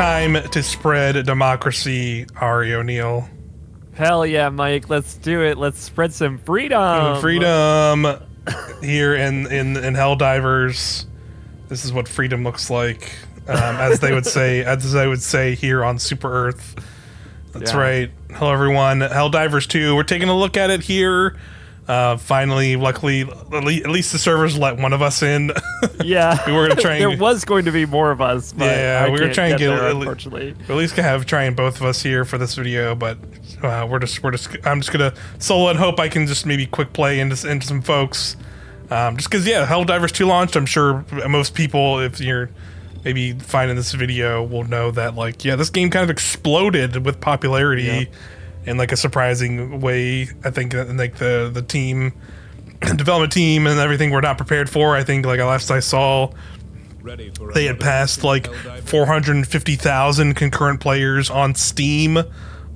time to spread democracy, Ari O'Neill. Hell yeah, Mike. Let's do it. Let's spread some freedom. Freedom here in Helldivers. This is what freedom looks like, as they would say, here on Super Earth. That's right. Hello, everyone. Helldivers 2. We're taking a look at it here. Finally, luckily, at least the servers let one of us in. Yeah, we were gonna try. There was going to be more of us. But yeah, we were trying to get there, unfortunately. At least trying both of us here for this video, but I'm just gonna solo and hope I can just maybe quick play into some folks. Just because Helldivers 2 launched. I'm sure most people, if you're maybe finding this video, will know that this game kind of exploded with popularity. Yep. In a surprising way. I think the team, development team and everything were not prepared for. I think last I saw, they had passed 450,000 concurrent players on Steam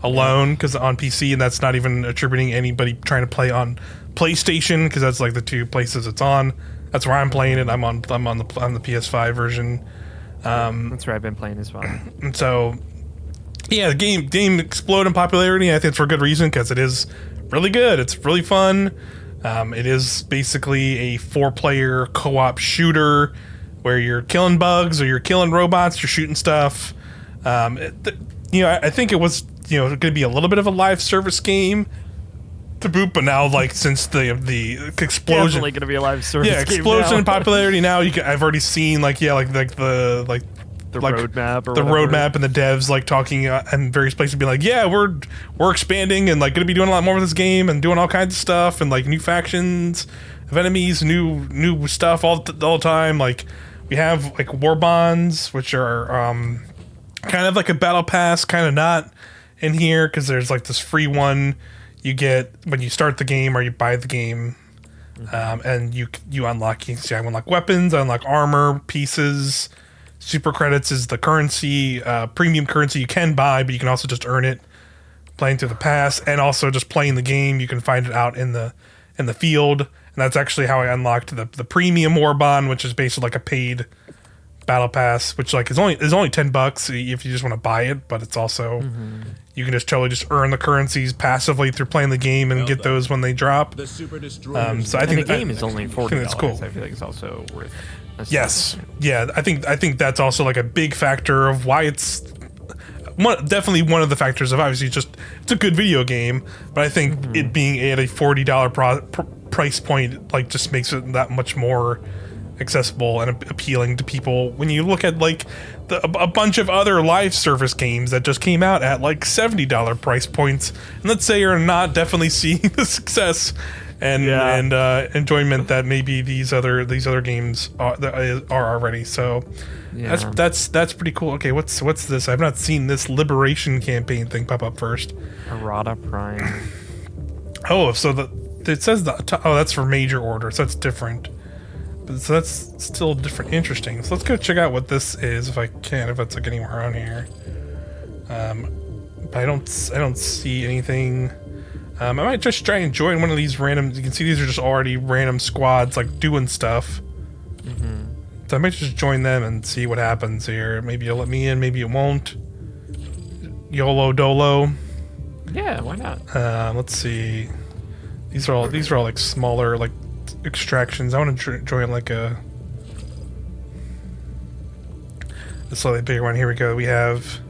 alone, because on PC, and that's not even attributing anybody trying to play on PlayStation, because that's the two places it's on. That's where I'm playing it. I'm on the PS5 version. That's where I've been playing as well. And so. Yeah, the game exploded in popularity. I think it's for a good reason, because it is really good. It's really fun. It is basically a 4-player co-op shooter where you're killing bugs or you're killing robots, you're shooting stuff. I think it was going to be a little bit of a live service game to boot, but now since the explosion, definitely going to be a live service game explosion now. in popularity now. I've already seen the roadmap, and the devs talking in various places, being we're expanding and going to be doing a lot more with this game and doing all kinds of stuff and new factions of enemies, new stuff all the time. We have war bonds, which are kind of like a battle pass, kind of not in here, because there's this free one you get when you start the game or you buy the game. And you unlock weapons, unlock armor pieces. Super credits is the currency, premium currency you can buy, but you can also just earn it playing through the pass, and also just playing the game. You can find it out in the field, and that's actually how I unlocked the premium war bond, which is basically a paid battle pass, which is only $10 if you just want to buy it, but it's also you can just totally just earn the currencies passively through playing the game and get those when they drop. So I think the game is only $40. It's cool. I feel like it's also worth. Yes, yeah, I think that's also a big factor of why it's definitely one of the factors of obviously it's a good video game, but I think it being at a $40 price point just makes it that much more accessible and appealing to people when you look at a bunch of other live service games that just came out at $70 price points, and let's say you're not definitely seeing the success and enjoyment that maybe these other games are already. So that's pretty cool. Okay, what's this? I've not seen this Liberation campaign thing pop up first. Errata Prime. Oh, so it says that's for major order, so that's different. But so that's still different. Interesting. So let's go check out what this is if I can, if it's anywhere on here. But I don't see anything. I might just try and join one of these random. You can see these are just already random squads doing stuff. So I might just join them and see what happens here. Maybe it'll let me in, maybe it won't. YOLO Dolo. Yeah, why not? Let's see. These are all smaller extractions. I want to join a slightly bigger one. Here we go. We have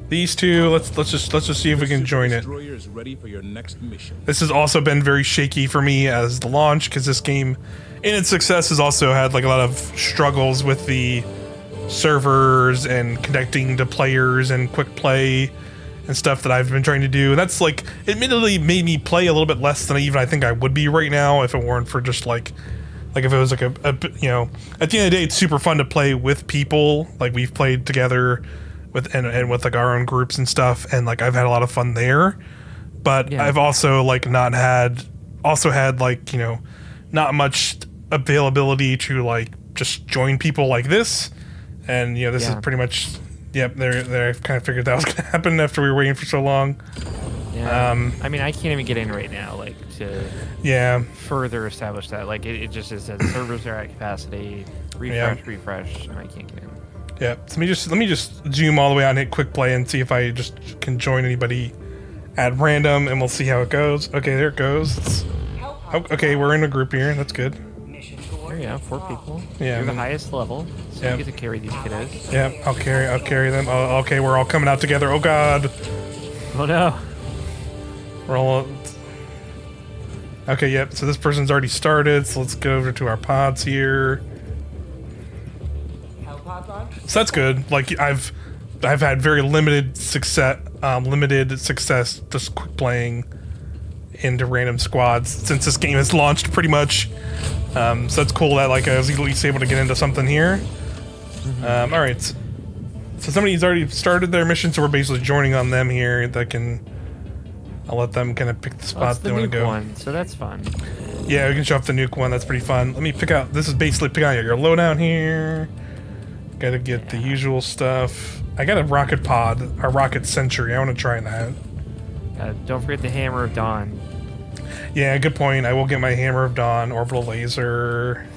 these two. Let's just see if we can join it. This has also been very shaky for me as the launch, because this game, in its success, has also had a lot of struggles with the servers and connecting to players and quick play and stuff that I've been trying to do. And that's admittedly made me play a little bit less than even I think I would be right now if it weren't for just if it was at the end of the day, it's super fun to play with people. We've played together with and with our own groups and stuff, and I've had a lot of fun there. But I've also not had not much availability to just join people like this. And this is pretty much yep, there. I've kind of figured that was going to happen after we were waiting for so long. Yeah. I mean, I can't even get in right now, to further establish that. It just says servers are at capacity, refresh, and I can't get in. Yeah, so let me just zoom all the way out and hit quick play and see if I just can join anybody at random, and we'll see how it goes. Okay, there it goes. Okay, we're in a group here. That's good. There you go, 4 people. Yeah, you're the highest level, so you get to carry these kiddos. Yeah, I'll carry them. Oh, okay, we're all coming out together. Oh God. Oh no. We're all. Okay, yep. So this person's already started. So let's go over to our pods here. So that's good. Like I've had very limited success just quick playing into random squads since this game has launched pretty much. So that's cool that like I was at least able to get into something here. All right. So somebody's already started their mission, so we're basically joining on them here. I'll let them kind of pick the spot they want to go. One, so that's fun. Yeah, we can show off the nuke one. That's pretty fun. Let me pick out. This is basically pick out your loadout here. Gotta get the usual stuff. I got a rocket pod, a rocket sentry. I want to try that. Don't forget the Hammer of Dawn. Yeah, good point. I will get my Hammer of Dawn, orbital laser.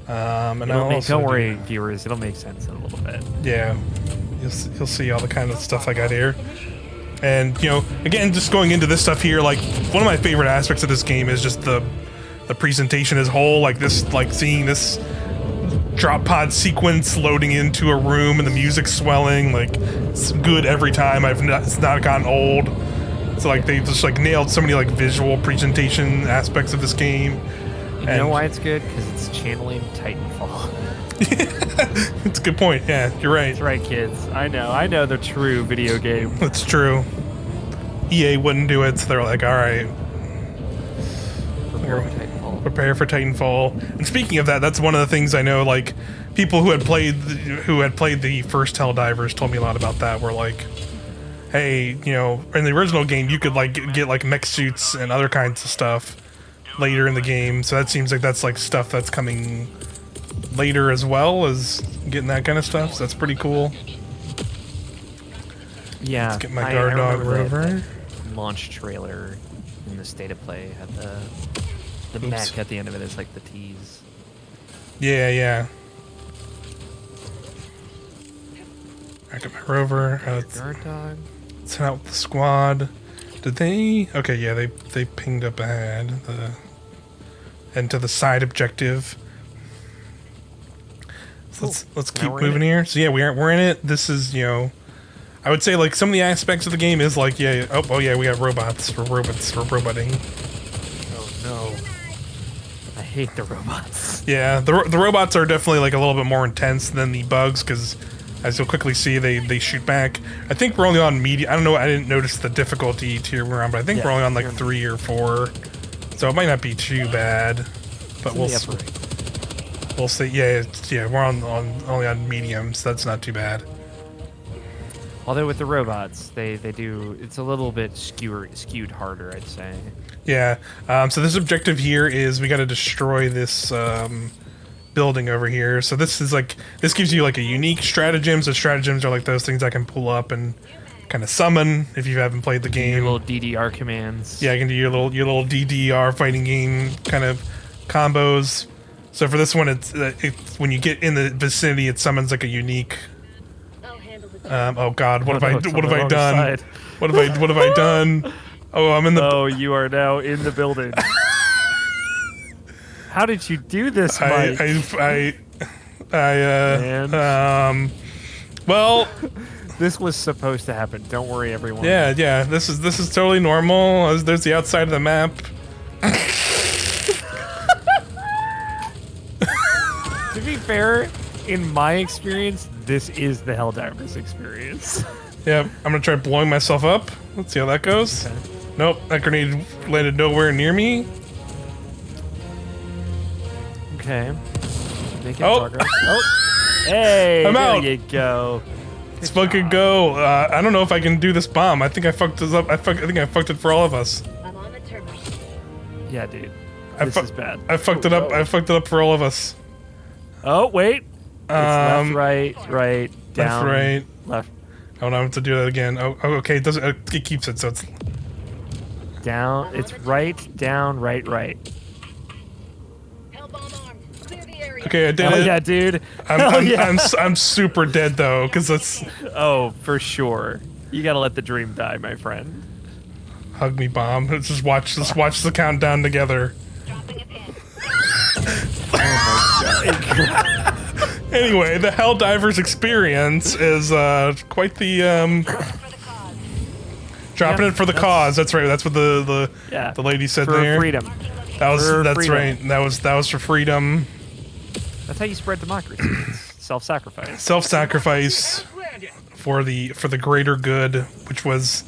And don't worry, viewers. It'll make sense in a little bit. Yeah, you'll see all the kind of stuff I got here. And you know, again, just going into this stuff here, like one of my favorite aspects of this game is just the presentation as a whole. Like this, like seeing this drop pod sequence loading into a room and the music swelling, like it's good every time. It's not gotten old. So like they just like nailed so many like visual presentation aspects of this game. You know why it's good? Because it's channeling Titanfall. It's a good point. Yeah, you're right. That's right, kids. I know the true video game. That's true. EA wouldn't do it, so they're like, all right. Prepare for Titanfall. And speaking of that, that's one of the things I know. Like people who had played the first Helldivers told me a lot about that. Were like, hey, you know, in the original game, you could like get like mech suits and other kinds of stuff later in the game. So that seems like that's like stuff that's coming later as well as getting that kind of stuff. So that's pretty cool. Yeah, let's get my guard dog rover. Launch trailer in the state of play had the mech at the end of it is like the tease. Yeah. I got my rover. Guard dog. Let's head out with the squad. Did they? Okay, yeah, they pinged up ahead and to the side objective. So let's keep moving here. So yeah, we're in it. This is, you know, I would say like some of the aspects of the game is like, yeah, oh yeah, we got robots. We're roboting. Oh no. I hate the robots. Yeah, the robots are definitely like a little bit more intense than the bugs because as you'll quickly see, they shoot back. I think we're only on medium. I don't know. I didn't notice the difficulty tier we're on, but I think we're only on like 3 or 4, so it might not be too bad. But we'll see. Yeah, we're only on medium, so that's not too bad. Although with the robots, they do, it's a little bit skewed harder, I'd say. Yeah. So this objective here is we got to destroy this building over here. So this gives you like a unique stratagems. The stratagems are like those things I can pull up and kind of summon if you haven't played the game. Your little DDR commands. Yeah, I can do your little DDR fighting game kind of combos. So for this one, it's when you get in the vicinity, it summons like a unique. Oh God, what have I done? What have I done? Oh, I'm in the. Oh, you are now in the building. How did you do this, Mike? Well, this was supposed to happen. Don't worry, everyone. Yeah. This is totally normal. There's the outside of the map. To be fair, in my experience, this is the Helldivers experience. Yeah, I'm gonna try blowing myself up. Let's see how that goes. Okay. Nope, that grenade landed nowhere near me. Okay. Making progress. Oh, hey, I'm out. There you go. Let's fucking go. I don't know if I can do this bomb. I think I fucked this up. I think I fucked it for all of us. I'm on the turbo. Yeah, dude. This is bad. I fucked it up. I fucked it up for all of us. Oh wait. It's left, right, down, left, right, left. I don't have to do that again. Oh, okay. It doesn't. It keeps it, so it's down. It's right, down, right. Hellbomb armed. Clear the area. Okay, I did Hell it. yeah, dude. I'm super dead though, because that's Oh, for sure. You gotta let the dream die, my friend. hug me, bomb. Let's watch the countdown together. Anyway, the Helldivers experience is quite the dropping it for the cause. That's right. That's what the lady said for there. freedom. That's freedom. right. That was for freedom. That's how you spread democracy. It's self-sacrifice. Self-sacrifice for the greater good, which was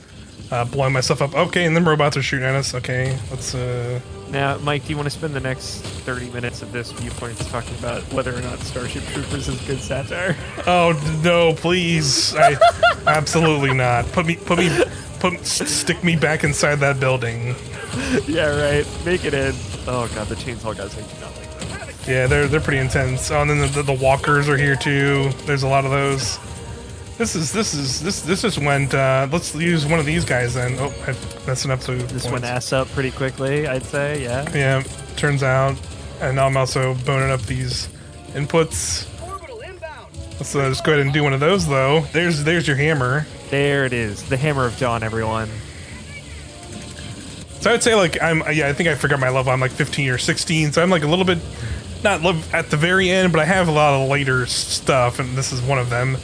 blowing myself up. Okay, and then robots are shooting at us. Okay, let's. Now, Mike, do you want to spend the next 30 minutes of this Viewpoints talking about whether or not Starship Troopers is good satire? Oh no, please! Absolutely not. Stick me back inside that building. Yeah, right. Make it in. Oh god, the chainsaw guys I do not like them. Yeah, they're pretty intense. Oh, and then the walkers are here too. There's a lot of those. This just went. Let's use one of these guys then. Oh, I'm messing up. This went ass up pretty quickly, I'd say. Yeah. Yeah, turns out, and now I'm also boning up these inputs. Let's just go ahead and do one of those though. There's your hammer. There it is, the Hammer of Dawn, everyone. So I'd say like I think I forgot my level. I'm like 15 or 16, so I'm like a little bit not at the very end, but I have a lot of later stuff, and this is one of them.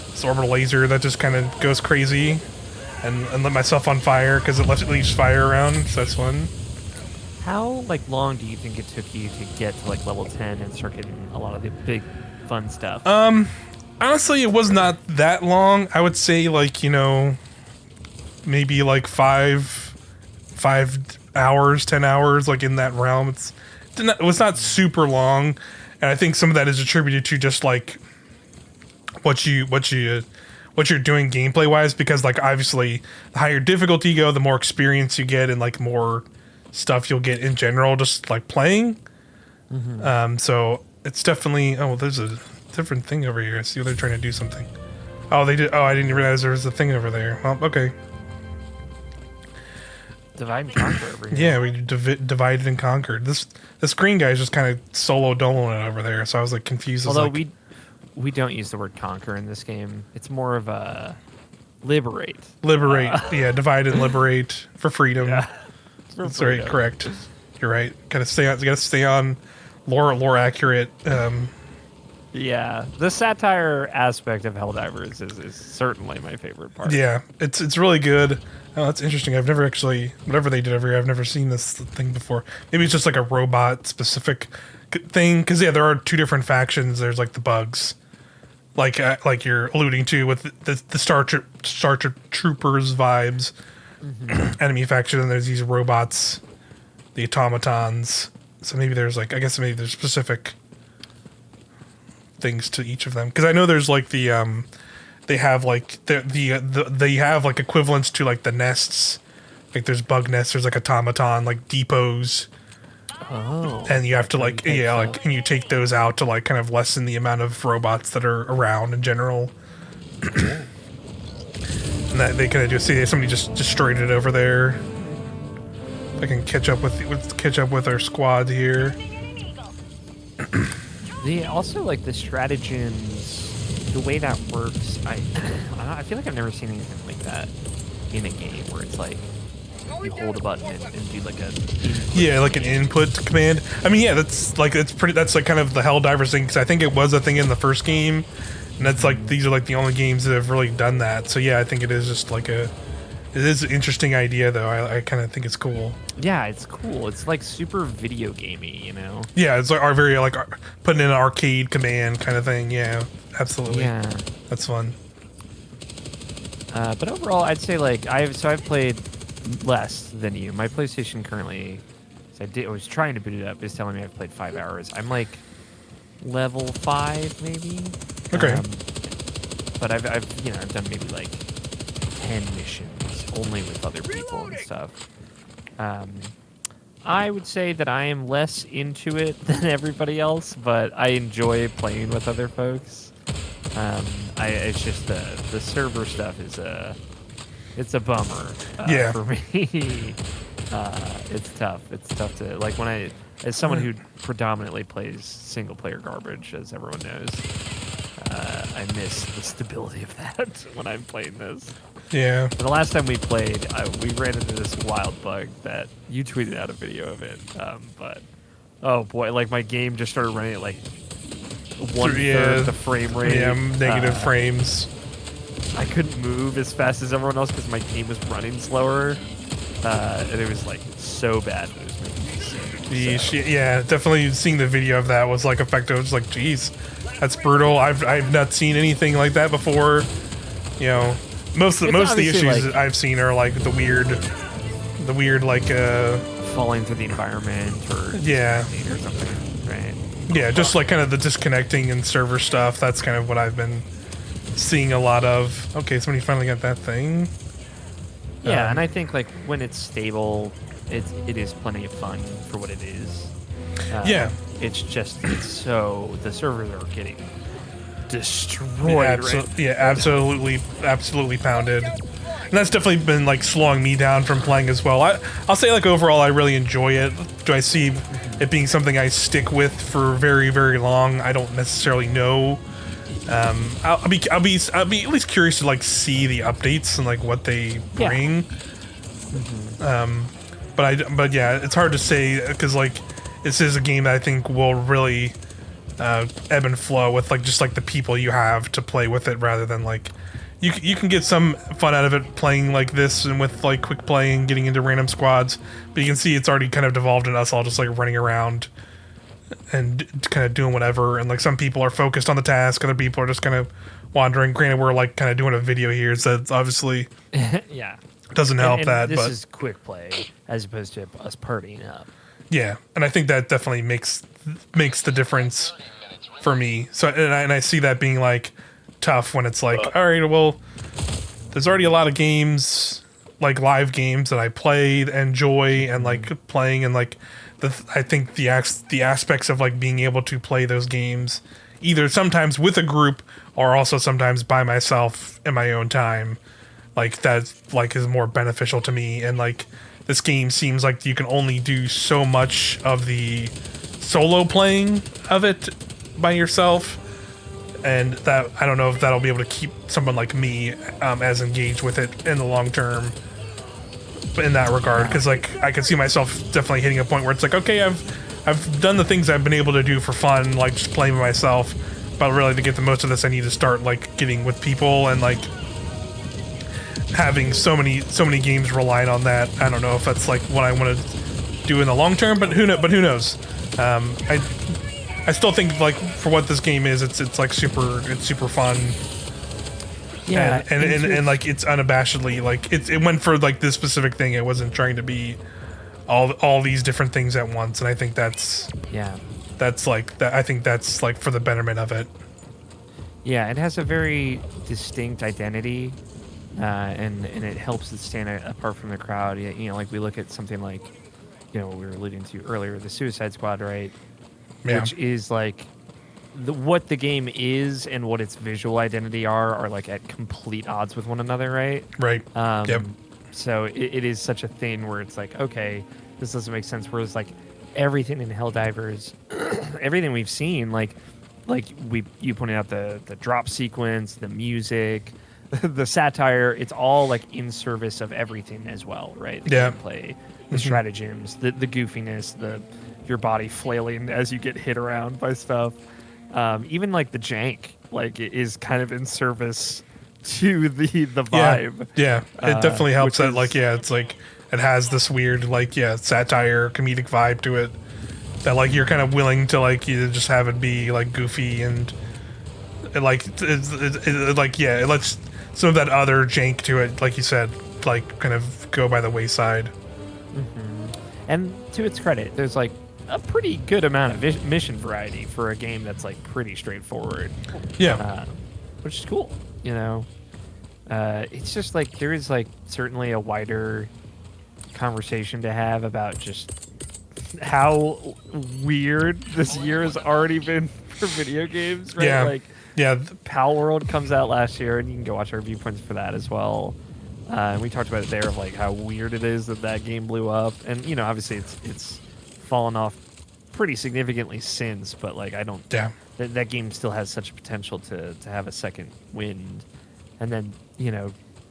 This orbital laser that just kind of goes crazy, and lit myself on fire because it leaves fire around. So that's fun. How long do you think it took you to get to level 10 and start getting a lot of the big fun stuff? Honestly, it was not that long. I would say maybe like 5 hours, 10 hours, like in that realm. It was not super long, and I think some of that is attributed to just like what you're doing gameplay wise, because like obviously the higher difficulty you go, the more experience you get, and like more stuff you'll get in general just like playing. So it's definitely there's a different thing over here. I see they're trying to do something. Oh, they did. Oh, I didn't realize there was a thing over there. Well, okay. Divide and conquer over here. Yeah, we divided and conquered. This green guy's just kind of solo doloing it over there, so I was like confused. Although we don't use the word conquer in this game. It's more of a liberate. Liberate. Yeah, divide and liberate for freedom. Yeah. That's right, correct. You're right. Gotta stay on lore accurate. Yeah, the satire aspect of Helldivers is certainly my favorite part. Yeah, it's really good. Oh, that's interesting. I've never actually, whatever they did over here, I've never seen this thing before. Maybe it's just like a robot specific thing, because yeah, there are two different factions. There's like the bugs, like you're alluding to with the Star Troopers vibes, enemy faction, and there's these robots, the automatons. So maybe there's there's specific things to each of them, because I know there's like the they have like they have like equivalents to like the nests, like there's bug nests, there's like automaton like depots, and you have to like and you take those out to like kind of lessen the amount of robots that are around in general. And that they kind of do see somebody just destroyed it over there. I can catch up with our squad here. Also like the stratagems, the way that works, I feel like I've never seen anything like that in a game where it's like you hold a button and do like an input command. I mean, yeah, that's like kind of the Helldivers thing, because I think it was a thing in the first game, and that's like these are like the only games that have really done that. So yeah, I think it is just like it is an interesting idea though. I kind of think it's cool. Yeah, it's cool. It's like super video gamey, you know? Yeah, it's like putting in an arcade command kind of thing. Yeah, absolutely. Yeah, that's fun. But overall, I'd say like I've played less than you. My PlayStation currently, I was trying to boot it up. It's telling me I've played 5 hours. I'm like level 5 maybe. Okay. But I've done maybe like 10 missions only with other people and stuff. I would say that I am less into it than everybody else, but I enjoy playing with other folks. It's just the server stuff is it's a bummer for me. It's tough. It's tough to like when as someone who predominantly plays single player garbage, as everyone knows, I miss the stability of that when I'm playing this. Yeah. And the last time we played, we ran into this wild bug that you tweeted out a video of it. But oh boy, like my game just started running at like 1/3 the frame rate. Yeah, negative frames. I couldn't move as fast as everyone else because my game was running slower, and it was like so bad. It was making me sick. Yeah, definitely seeing the video of that was like effective. It was like, geez, that's brutal. I've not seen anything like that before. You know, most of the issues that I've seen are like the weird like falling through the environment or or something, right? Yeah, just like kind of the disconnecting and server stuff. That's kind of what I've been seeing a lot of. Okay, somebody finally got that thing. Yeah, and I think like when it's stable, it is plenty of fun for what it is. It's just the servers are getting destroyed. Absolutely pounded. And that's definitely been like slowing me down from playing as well. I'll say like overall I really enjoy it. Do I see it being something I stick with for very, very long? I don't necessarily know. I'll be at least curious to like see the updates and like what they bring. But yeah, it's hard to say because like this is a game that I think will really ebb and flow with like just like the people you have to play with it, rather than like you can get some fun out of it playing like this and with like quick play and getting into random squads, but you can see it's already kind of devolved in us all just like running around and kind of doing whatever, and like some people are focused on the task, other people are just kind of wandering. Granted, we're like kind of doing a video here, so it's obviously doesn't help that. This but is quick play as opposed to us partying up. Yeah, and I think that definitely makes the difference for me. So and I see that being like tough when it's like, all right, well, there's already a lot of games, like live games that I play, enjoy, and like playing, and like I think the aspects of like being able to play those games either sometimes with a group or also sometimes by myself in my own time, like that like is more beneficial to me. And like this game seems like you can only do so much of the solo playing of it by yourself, and that I don't know if that'll be able to keep someone like me as engaged with it in the long term in that regard, because like I can see myself definitely hitting a point where it's like, okay, I've done the things I've been able to do for fun, like just playing with myself, but really to get the most of this I need to start like getting with people, and like having so many games relying on that. I don't know if that's like what I want to do in the long term, but who knows. I still think like for what this game is, it's like super fun. Yeah, and like it's unabashedly like it went for like this specific thing. It wasn't trying to be all these different things at once, and I think that's like that. I think that's like for the betterment of it. Yeah, it has a very distinct identity, and it helps it stand apart from the crowd. You know, like we look at something like, you know, what we were alluding to earlier, the Suicide Squad, right? Yeah. Which is like what the game is and what its visual identity are like at complete odds with one another, right? Right. Yep. So it is such a thing where it's like, okay, this doesn't make sense. Whereas like everything in Helldivers, everything we've seen, like you pointed out the drop sequence, the music, the satire, it's all like in service of everything as well, right? The gameplay, the stratagems, the goofiness, your body flailing as you get hit around by stuff. Even like the jank, like it is kind of in service to the vibe. Yeah, it definitely helps that like it's like it has this weird like satire, comedic vibe to it that like you're kind of willing to like you just have it be like goofy, and it lets some of that other jank to it, like you said, like kind of go by the wayside. And to its credit, there's like a pretty good amount of mission variety for a game that's like pretty straightforward. Yeah, which is cool. You know, it's just like there is like certainly a wider conversation to have about just how weird this year has already been for video games. Right? Yeah, like Pal World comes out last year, and you can go watch our Viewpoints for that as well. And we talked about it there of like how weird it is that game blew up, and you know, obviously it's fallen off pretty significantly since, but like I don't. Yeah. That game still has such potential to have a second wind, and then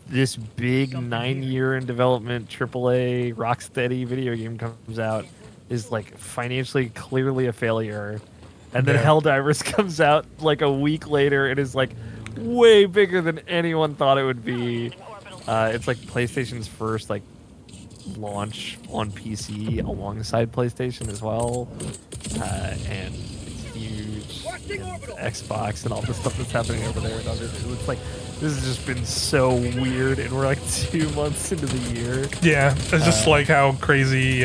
this big 9-year in development AAA Rocksteady video game comes out, is like financially clearly a failure, and then Helldivers comes out like a week later and is like way bigger than anyone thought it would be. It's like PlayStation's first like launch on PC alongside PlayStation as well, and it's huge. And Xbox and all the stuff that's happening over there, and it looks like this has just been so weird, and we're like 2 months into the year. Yeah, it's just like how crazy.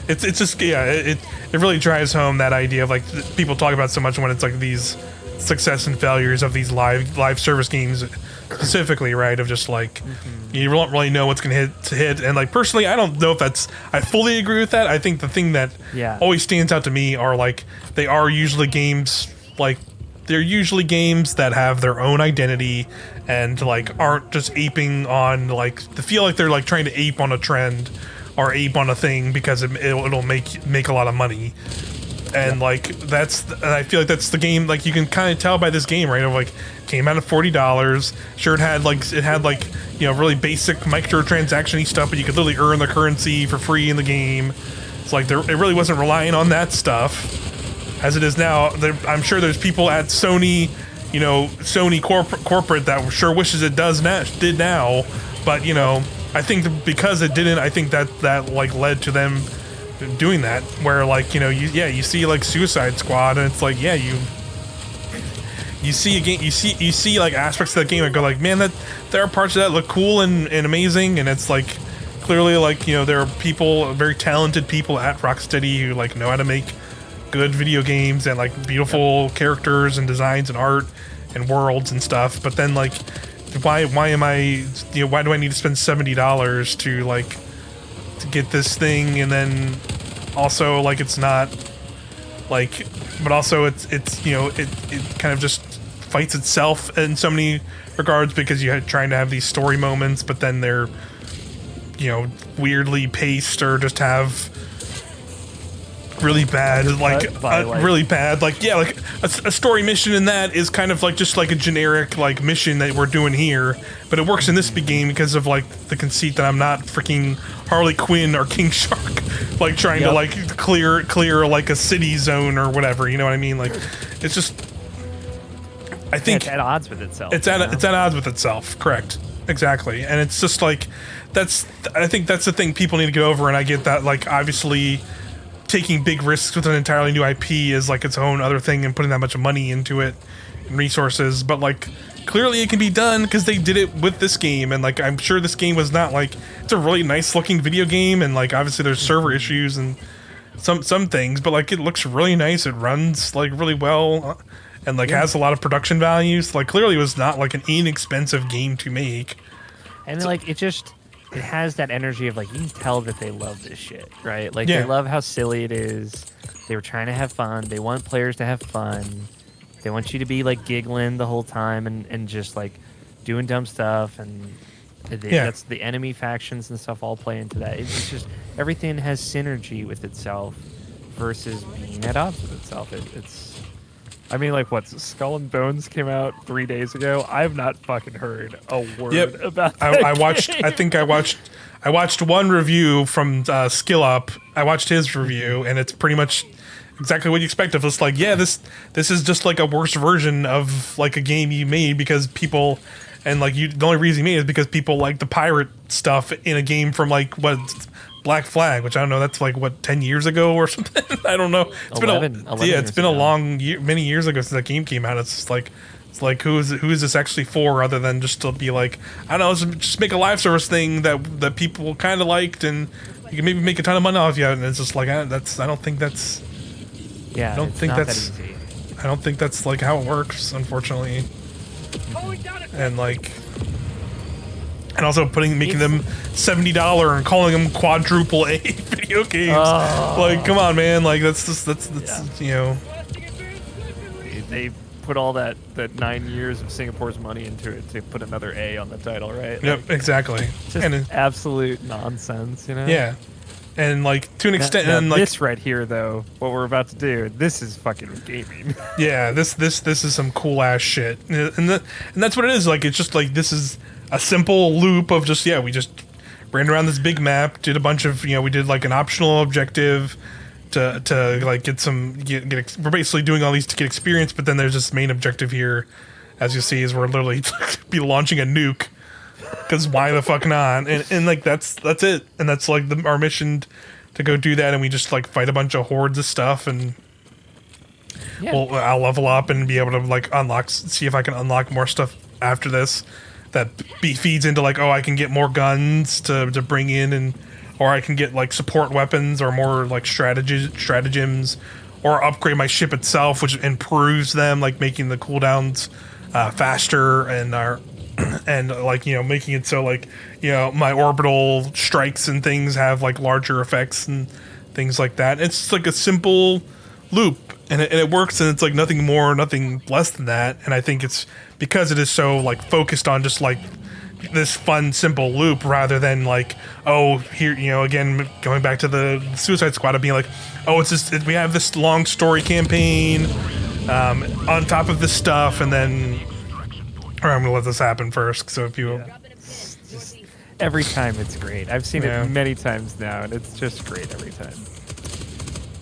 It's just it really drives home that idea of like people talk about so much when it's like these success and failures of these live service games specifically, right? Of just like you don't really know what's gonna hit, and like personally, I don't know if I fully agree with that. I think the thing that always stands out to me are like they are usually games like. They're usually games that have their own identity and like aren't just aping on like they feel like they're like trying to ape on a trend or ape on a thing because it'll make a lot of money. And like and I feel like that's the game. Like you can kind of tell by this game, right? Of like came out at $40. Sure, it had like really basic microtransaction-y stuff, but you could literally earn the currency for free in the game. It's like it really wasn't relying on that stuff. As it is now, I'm sure there's people at Sony, Sony corporate that sure wishes it did now, but I think because it didn't, I think that like led to them doing that. Where like you see like Suicide Squad, and it's like you see a game, you see like aspects of that game and go like, man, that there are parts of that look cool and amazing, and it's like clearly like there are people, very talented people at Rocksteady who like know how to make good video games and like beautiful characters and designs and art and worlds and stuff, but then like why am I why do I need to spend $70 to get this thing, and then also like it's not like, but also it's it kind of just fights itself in so many regards because you're trying to have these story moments, but then they're weirdly paced or just have really bad really bad like a story mission in that is kind of like just like a generic like mission that we're doing here, but it works in this big game because of like the conceit that I'm not freaking Harley Quinn or King Shark like trying to like clear like a city zone or whatever, you know what I mean? Like it's just I think it's at odds with itself. It's at odds with itself, correct, exactly. And it's just like I think that's the thing people need to get over, and I get that like obviously taking big risks with an entirely new IP is like its own other thing, and putting that much money into it and resources, but like clearly it can be done because they did it with this game, and like I'm sure this game was not like it's a really nice looking video game, and like obviously there's server issues and some things, but like it looks really nice, it runs like really well, and like has a lot of production values. Like clearly it was not like an inexpensive game to make, and like it has that energy of like you can tell that they love this shit, right? Like they love how silly it is. They were trying to have fun. They want players to have fun. They want you to be like giggling the whole time and just like doing dumb stuff, and that's the enemy factions and stuff all play into that. It's just everything has synergy with itself versus being at odds with itself. I mean, like, what, Skull and Bones came out 3 days ago? I've not fucking heard a word about that I watched one review from Skill Up. I watched his review, and it's pretty much exactly what you expect of. It's like, this is just like a worse version of like a game you made because people, and like the only reason you made it is because people like the pirate stuff in a game from like what Black Flag, which I don't know, that's like what 10 years ago or something. I don't know. It's 11 it's been a long year, many years ago since that game came out. It's like who is this actually for, other than just to be like, I don't know, just make a live service thing that people kind of liked, and you can maybe make a ton of money off you. And it's just like I don't think that's like how it works, unfortunately. And like. And also making them $70 and calling them quadruple A video games. Like, come on, man! Like that's They put all that 9 years of Singapore's money into it to put another A on the title, right? Yep, exactly. Just absolute nonsense, Yeah, and like to an extent, Now and like this right here, though, what we're about to do, this is fucking gaming. yeah, this is some cool ass shit, and that's what it is. Like it's just like this is a simple loop of just we just ran around this big map, did a bunch of we did like an optional objective to like we're basically doing all these to get experience, but then there's this main objective here, as you see, is we're literally be launching a nuke. Because why the fuck not? And like that's it, and that's like our mission to go do that, and we just like fight a bunch of hordes of stuff, and I'll level up and be able to like see if I can unlock more stuff after this. That feeds into like I can get more guns to bring in, or I can get like support weapons or more like stratagems, or upgrade my ship itself, which improves them, like making the cooldowns faster and like making it so like my orbital strikes and things have like larger effects and things like that. It's like a simple loop, and it works, and it's like nothing more, nothing less than that. And I think it's because it is so like focused on just like this fun simple loop, rather than like here again going back to the Suicide Squad of being like it's just we have this long story campaign on top of this stuff, and then I'm gonna let this happen first. So if you just every time it's great. I've seen it many times now, and it's just great every time.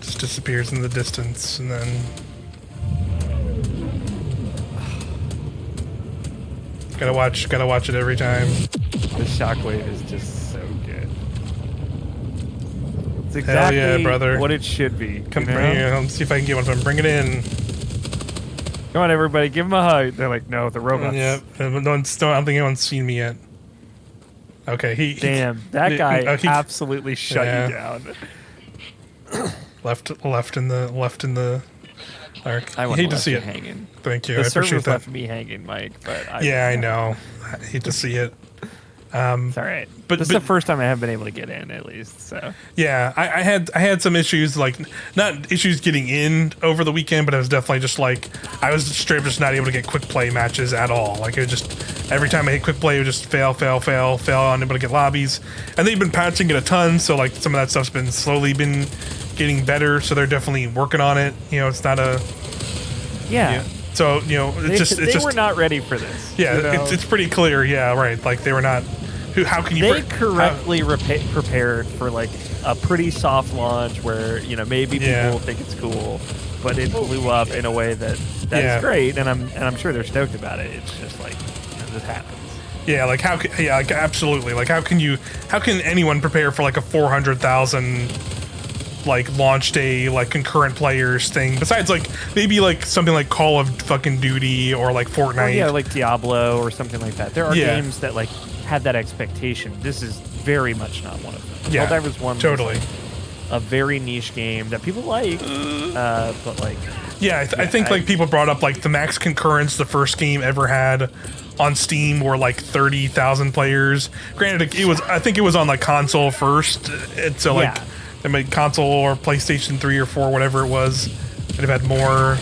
Just disappears in the distance, and then gotta watch it every time. The shockwave is just so good. It's exactly brother. What it should be. Come bring it. Let's see if I can get one of them. Bring it in. Come on, everybody, give him a hug. They're like, no, the robots. Yeah, I don't think anyone's seen me yet. Okay, Damn, that guy absolutely shut you down. left in the arc. I hate to see it. Hanging. Thank you. The I appreciate that. left me hanging, Mike. But I know. I hate to see it. It's all right. But this is the first time I have been able to get in, at least. So yeah, I had some issues, like not issues getting in over the weekend, but it was definitely just like I was straight up just not able to get quick play matches at all. Like it was just every time I hit quick play, it would just fail, unable to get lobbies. And they've been patching it a ton, so like some of that stuff's been slowly getting better. So they're definitely working on it. It's not a So they were not ready for this. Yeah, it's pretty clear. Yeah, right. Like they were not. How can you? They correctly prepared for like a pretty soft launch where maybe people think it's cool, but it blew up in a way that is great, and I'm sure they're stoked about it. It's just like this happens. Yeah, like like absolutely. Like how can anyone prepare for like a 400,000 like launch day like concurrent players thing besides like maybe like something like Call of fucking Duty or like Fortnite? Or like Diablo or something like that. There are games that like had that expectation. This is very much not one of them. Helldivers 1 totally was, like, a very niche game that people like, but like I think like people brought up like the max concurrence the first game ever had on Steam were like 30,000 players. Granted, I think it was on like console first, so like they made console or PlayStation 3 or 4, whatever it was. They'd have had more.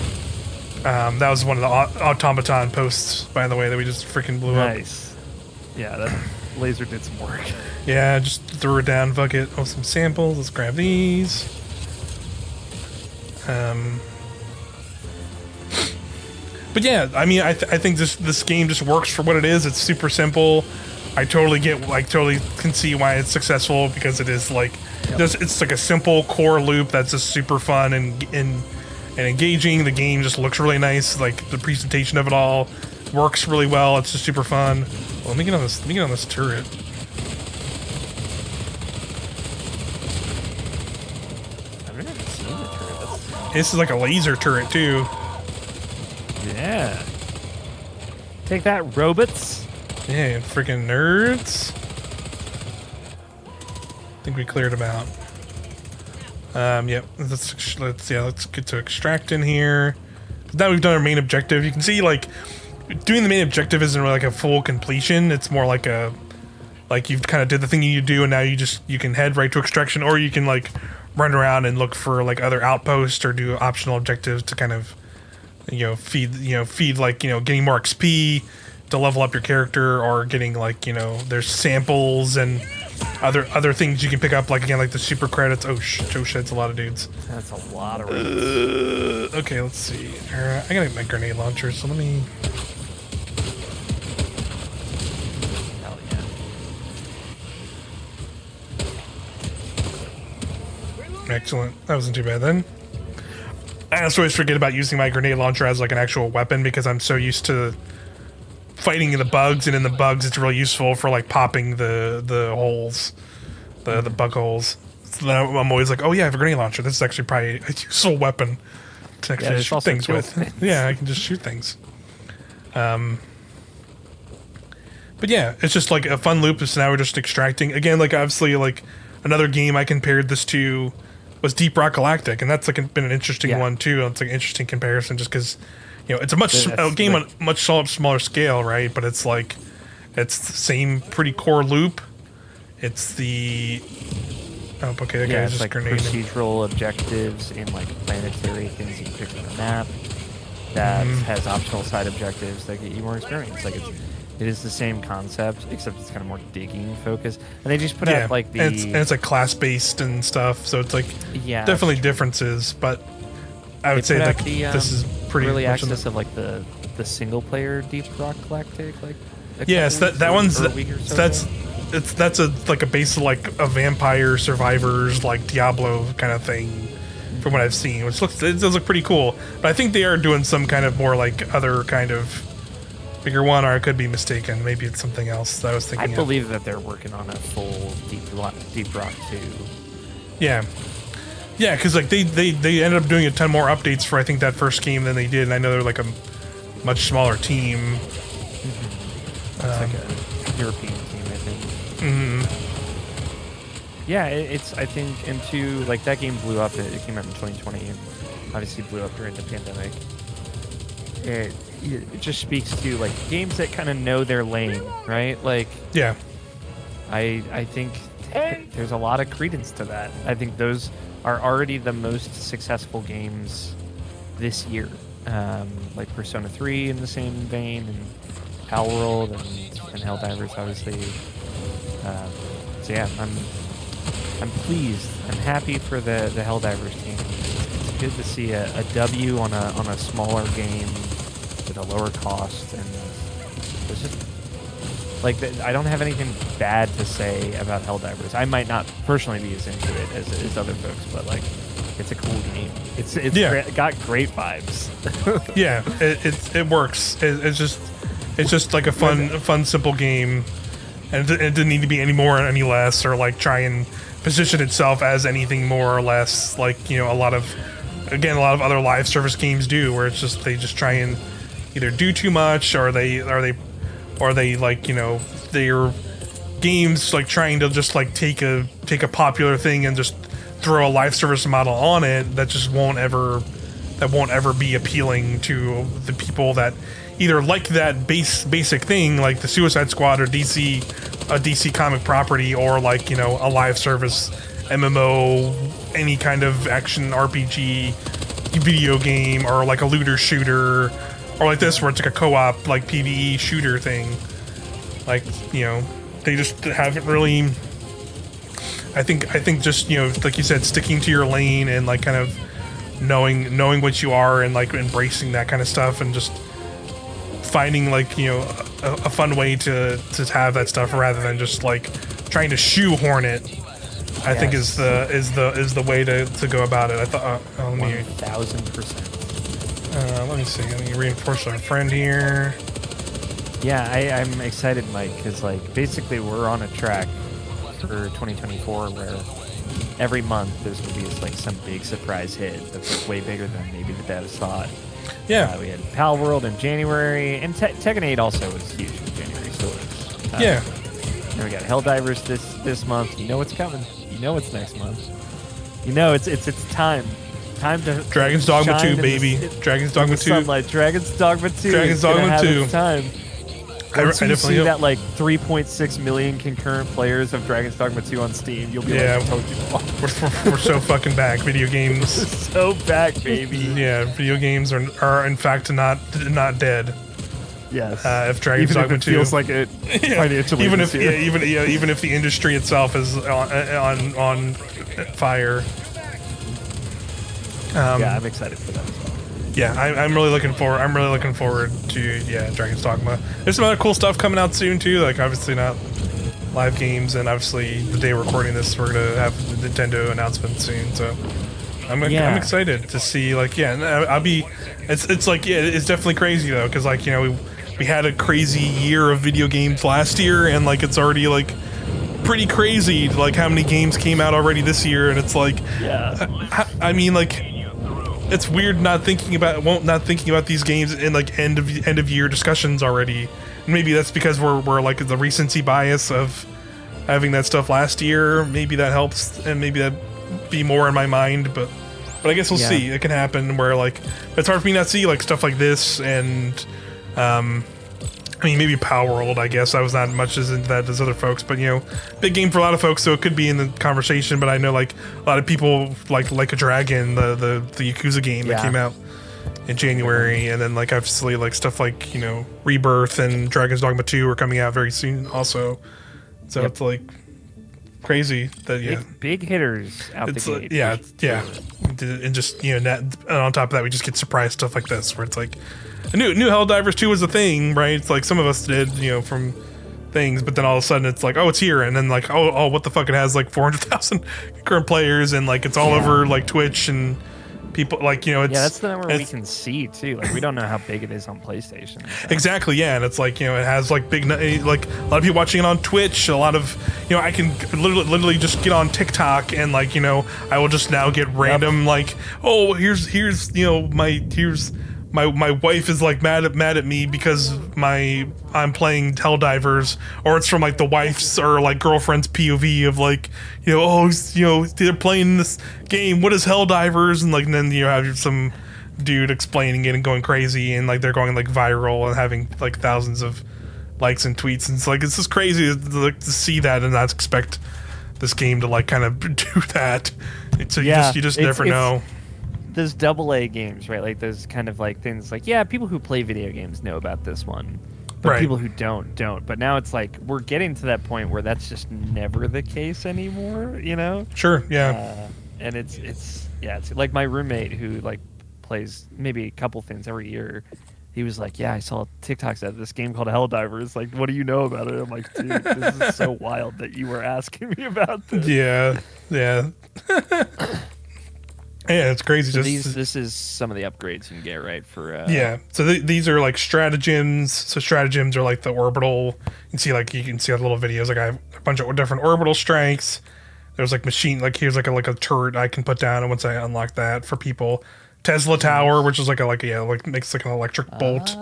That was one of the automaton posts, by the way, that we just freaking blew up. Nice. Yeah, that laser did some work. Yeah, just threw it down. Fuck it. Oh, some samples. Let's grab these. But yeah, I mean, I think this game just works for what it is. It's super simple. I totally can see why it's successful, because it is like it's like a simple core loop that's just super fun and engaging. The game just looks really nice. Like the presentation of it all works really well. It's just super fun. Well, let me get on this turret. I've never seen a turret. This is like a laser turret too. Yeah. Take that, robots. Yeah, freaking nerds. I think we cleared them out. Yep. Let's get to extract in here. Now we've done our main objective. You can see like doing the main objective isn't really like a full completion. It's more like you've kind of did the thing you do, and now you can head right to extraction, or you can like run around and look for like other outposts or do optional objectives to kind of feed like getting more XP, to level up your character, or getting like, you know, there's samples and other things you can pick up, like again, like the super credits. Oh shit, it's a lot of dudes. That's a lot of okay, let's see. I gotta get my grenade launcher, so let me. Hell yeah. Excellent. That wasn't too bad then. I also always forget about using my grenade launcher as like an actual weapon because I'm so used to fighting the bugs, and in the bugs it's really useful for like popping the holes, the bug holes. So then I'm always like, oh yeah, I have a grenade launcher. This is actually probably a useful weapon to actually shoot things with. Yeah, I can just shoot things. But yeah, it's just like a fun loop. So now we're just extracting again. Like obviously, like another game I compared this to was Deep Rock Galactic, and that's like been an interesting one too. It's like an interesting comparison, just because you know it's a game on a much smaller scale, right? But it's like it's the same pretty core loop. It's the okay, yeah, it's just like grenade procedural objectives in like planetary things you can pick from the map that has optional side objectives that get you more experience. Like it is the same concept, except it's kind of more digging focused. And they just put out like the... And it's like class based and stuff, so it's like definitely differences, but I would say that this is pretty early access of like the single player Deep Rock Galactic, like yes, that one's that's a like a base of like a vampire survivors like Diablo kind of thing from what I've seen, which it does look pretty cool. But I think they are doing some kind of more like other kind of bigger one, or I could be mistaken. Maybe it's something else that I was thinking. I believe that they're working on a full Deep Rock 2. Yeah, because like they ended up doing a ton more updates for I think that first game than they did, and I know they're like a much smaller team. It's like a European team, I think. Yeah, it's I think into like that game blew up. It came out in 2020 and obviously blew up during the pandemic. It just speaks to like games that kind of know their lane, right? Like I think there's a lot of credence to that. I think those are already the most successful games this year. Like Persona 3 in the same vein, and Palworld and Helldivers, obviously. So yeah, I'm pleased. I'm happy for the Helldivers team. It's good to see a W on a smaller game with a lower cost, and it's just like I don't have anything bad to say about Helldivers. I might not personally be as into it as other folks, but like it's a cool game. It's got great vibes. Yeah, it works. It's just like a fun simple game, and it didn't need to be any more or any less, or like try and position itself as anything more or less like, you know, a lot of other live service games do, where it's just they just try and either do too much, or they like, you know, their games like trying to just like take a popular thing and just throw a live service model on it that just won't ever be appealing to the people that either like that basic thing, like the Suicide Squad or a DC comic property, or like, you know, a live service MMO, any kind of action RPG video game, or like a looter shooter, or like this where it's like a co-op like PvE shooter thing. Like, you know, they just haven't really. I think just, you know, like you said, sticking to your lane and like kind of knowing what you are, and like embracing that kind of stuff, and just finding like, you know, a fun way to have that stuff rather than just like trying to shoehorn it. I think is the way to go about it. I thought 1000%. Let me see. Let me reinforce our friend here. Yeah, I'm excited, Mike, because like basically we're on a track for 2024 where every month there's gonna be like some big surprise hit that's like way bigger than maybe the devs thought. Yeah, we had Palworld in January, and Tekken 8 also was huge in January. So yeah. And we got Helldivers this month. You know what's coming. You know what's next month. You know it's time. Time to Dragon's Dogma 2, baby. Dragon's Dogma 2. Sunlight. Dragon's Dogma 2. Dragon's Dogma 2. Time. I definitely see that like 3.6 million concurrent players of Dragon's Dogma 2 on Steam, you'll be like Pokemon. We're so fucking back. Video games. So back, baby. Yeah, video games are in fact not dead. Yes. If Dragon's Even Dogma if it 2 feels like it financially. even if this year. even if the industry itself is on fire. Yeah, I'm excited for that as well. Yeah, I'm really looking forward to Dragon's Dogma. There's some other cool stuff coming out soon too. Like obviously not live games, and obviously the day we're recording this, we're gonna have the Nintendo announcement soon. So I'm excited to see. Like I'll be. It's like it's definitely crazy though, because like we had a crazy year of video games last year, and like it's already like pretty crazy like how many games came out already this year, and it's like I mean like. It's weird not thinking about these games in like end of year discussions already. And maybe that's because we're like the recency bias of having that stuff last year. Maybe that helps, and maybe that be more in my mind. But I guess we'll see. It can happen where like it's hard for me not to see like stuff like this and I mean, maybe Power World, I guess. I was not much as into that as other folks, but big game for a lot of folks, so it could be in the conversation. But I know like a lot of people like a Dragon, the Yakuza game that came out in January, and then like obviously like stuff like Rebirth and Dragon's Dogma 2 are coming out very soon also. So it's like crazy that big hitters out the gate. And just and on top of that, we just get surprise stuff like this where it's like. New Helldivers 2 was a thing, right? It's like some of us did, from things, but then all of a sudden it's like, oh, it's here, and then like, oh, what the fuck? It has like 400,000 current players, and like it's all over like Twitch and people like it's that's the number we can see too. Like we don't know how big it is on PlayStation. So. Exactly, yeah, and it's like it has like big like a lot of people watching it on Twitch. A lot of I can literally just get on TikTok and like I will just now get random like, oh, here's my wife is like mad at me because I'm playing Helldivers, or it's from like the wife's or like girlfriend's POV of like they're playing this game. What is Helldivers? And like and then you have some dude explaining it and going crazy, and like they're going like viral and having like thousands of likes and tweets. And it's like it's just crazy to see that and not expect this game to like kind of do that. So you just never know. Those AA games, right? Like those kind of like things like, people who play video games know about this one, but people who don't. But now it's like we're getting to that point where that's just never the case anymore, Sure, yeah. And it's like my roommate who like plays maybe a couple things every year. He was like, I saw TikToks of this game called Helldivers. Like, what do you know about it? I'm like, dude, this is so wild that you were asking me about this. Yeah. Yeah, it's crazy. So this is some of the upgrades you can get, right? For So these are like stratagems. So stratagems are like the orbital. You can see little videos. Like I have a bunch of different orbital strengths. There's like machine. Like here's like a turret I can put down, and once I unlock that for people, Tesla Tower, which is like makes like an electric bolt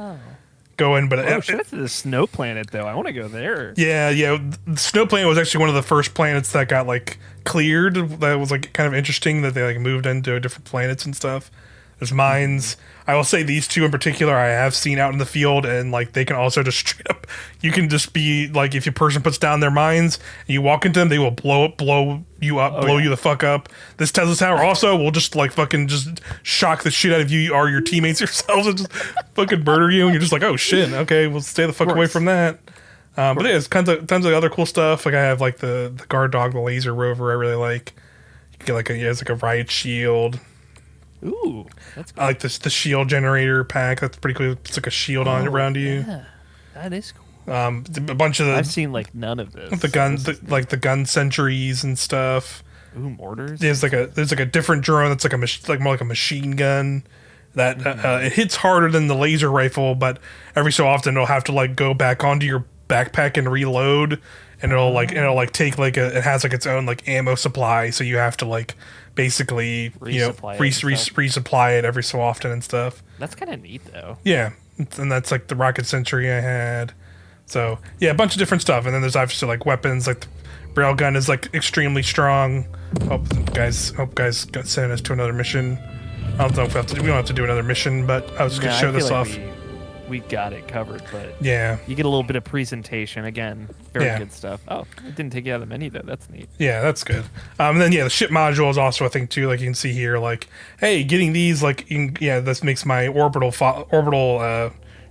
going. But shit, that's the snow planet though. I want to go there. Yeah. The snow planet was actually one of the first planets that got like cleared. That was like kind of interesting that they like moved into different planets and stuff. There's mines. I will say these two in particular I have seen out in the field, and like they can also just straight up. You can just be like, if a person puts down their mines and you walk into them, they will blow you up, you the fuck up. This Tesla Tower also will just like fucking just shock the shit out of you or your teammates yourselves and just fucking murder you, and you're just like, oh shit, okay, we'll stay the fuck away from that. But yeah, it's tons of other cool stuff. Like I have like the guard dog, the laser rover. I really like. You get like it's like a riot shield. Ooh, that's cool. I like the shield generator pack. That's pretty cool. It's like a shield on around you. Yeah, that is cool. A bunch of I've seen like none of this. The guns, like the gun sentries and stuff. Ooh, mortars. There's like a different drone that's like more like a machine gun. That it hits harder than the laser rifle, but every so often it'll have to like go back onto your backpack and reload, and it'll take like it has like its own like ammo supply, so you have to like basically resupply it every so often and stuff. That's kind of neat though. Yeah, and that's like the rocket sentry I had. So yeah, a bunch of different stuff, and then there's obviously like weapons. Like the railgun is like extremely strong. Hope guys got sent us to another mission. I don't know if we don't have to do another mission, but I was just gonna show this off. We got it covered, but yeah, you get a little bit of presentation again. Very good stuff. Oh, it didn't take you out of the menu though. That's neat. Yeah, that's good. And then the ship module is also a thing too. Like you can see here, like, hey, getting these, like, this makes my orbital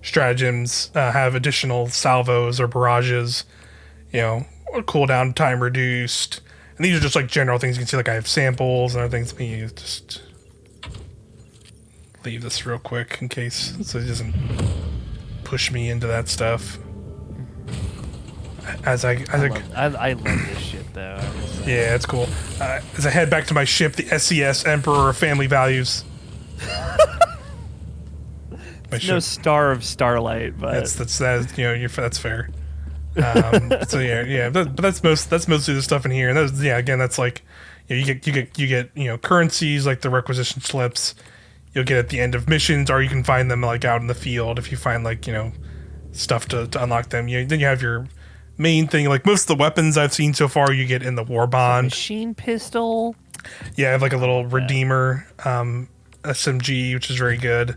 stratagems have additional salvos or barrages, or cooldown time reduced. And these are just like general things. You can see like I have samples and other things. Let me just leave this real quick in case so it doesn't push me into that stuff. I love this shit though. Yeah, it's cool. As I head back to my ship, the SES Emperor of Family Values. No Star of Starlight, but that's fair. So but that's mostly the stuff in here. And that's like you get currencies like the requisition slips. You'll get at the end of missions, or you can find them like out in the field if you find like stuff to unlock them. Then you have your main thing. Like most of the weapons I've seen so far, you get in the war bond. Machine pistol. Yeah, I have like a little Redeemer SMG, which is very good.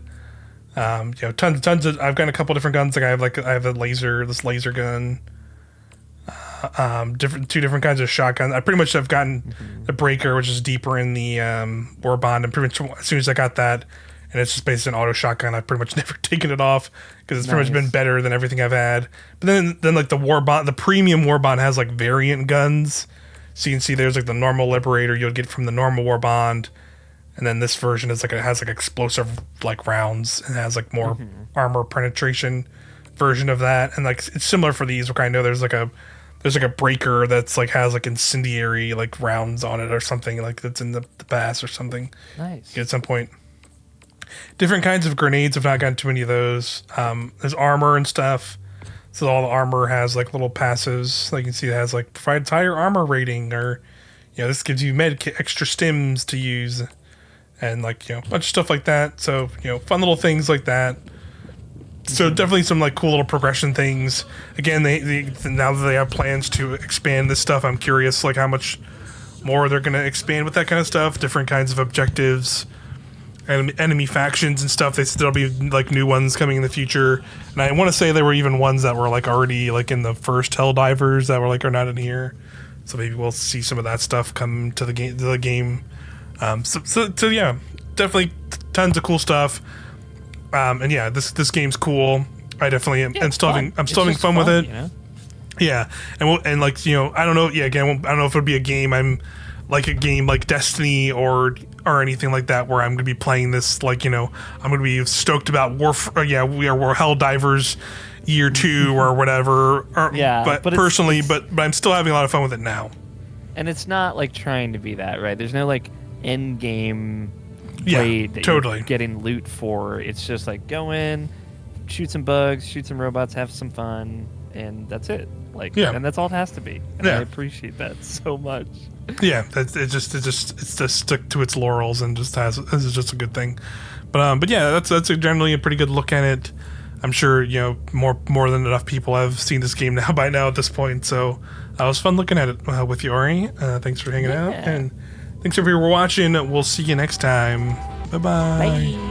Tons of. I've got a couple different guns. Like I have a laser gun. Two different kinds of shotguns. I pretty much have gotten the breaker, which is deeper in the war bond, and pretty much as soon as I got that, and it's just basically an auto shotgun, I've pretty much never taken it off because it's pretty much been better than everything I've had. But then like the war bond, the premium war bond has like variant guns, so you can see there's like the normal Liberator you'll get from the normal war bond, and then this version is like it has like explosive like rounds and has like more armor penetration version of that, and like it's similar for these. I know there's like a breaker that's like has like incendiary like rounds on it or something, like that's in the pass or something. Nice. At some point. Different kinds of grenades. I've not gotten too many of those. There's armor and stuff. So all the armor has like little passives. Like you can see it has like provides higher armor rating, or this gives you extra stims to use, and like a bunch of stuff like that. So fun little things like that. So definitely some like cool little progression things. Again, they now that they have plans to expand this stuff, I'm curious like how much more they're going to expand with that kind of stuff. Different kinds of objectives, and enemy factions and stuff. They said there'll be like new ones coming in the future. And I want to say there were even ones that were like already like in the first Helldivers that were like are not in here. So maybe we'll see some of that stuff come to the game. So yeah, definitely tons of cool stuff. And yeah, this game's cool. I definitely am. I'm still having fun with it. Yeah, and like I don't know. Yeah, again, I don't know if it'll be a game. I'm like a game like Destiny or anything like that where I'm gonna be playing this. Like I'm gonna be stoked about we're Helldivers year 2 or whatever. But personally, but I'm still having a lot of fun with it now. And it's not like trying to be that, right? There's no like end game. That totally. You're getting loot for. It's just like go in, shoot some bugs, shoot some robots, have some fun, and that's it. And that's all it has to be. And I appreciate that so much. Yeah, it's just stuck to its laurels and just it's just a good thing. But yeah, that's generally a pretty good look at it. I'm sure more than enough people have seen this game by now at this point. So it was fun looking at it with you, Auri. Thanks for hanging out, and thanks everyone for watching. We'll see you next time. Bye-bye. Bye.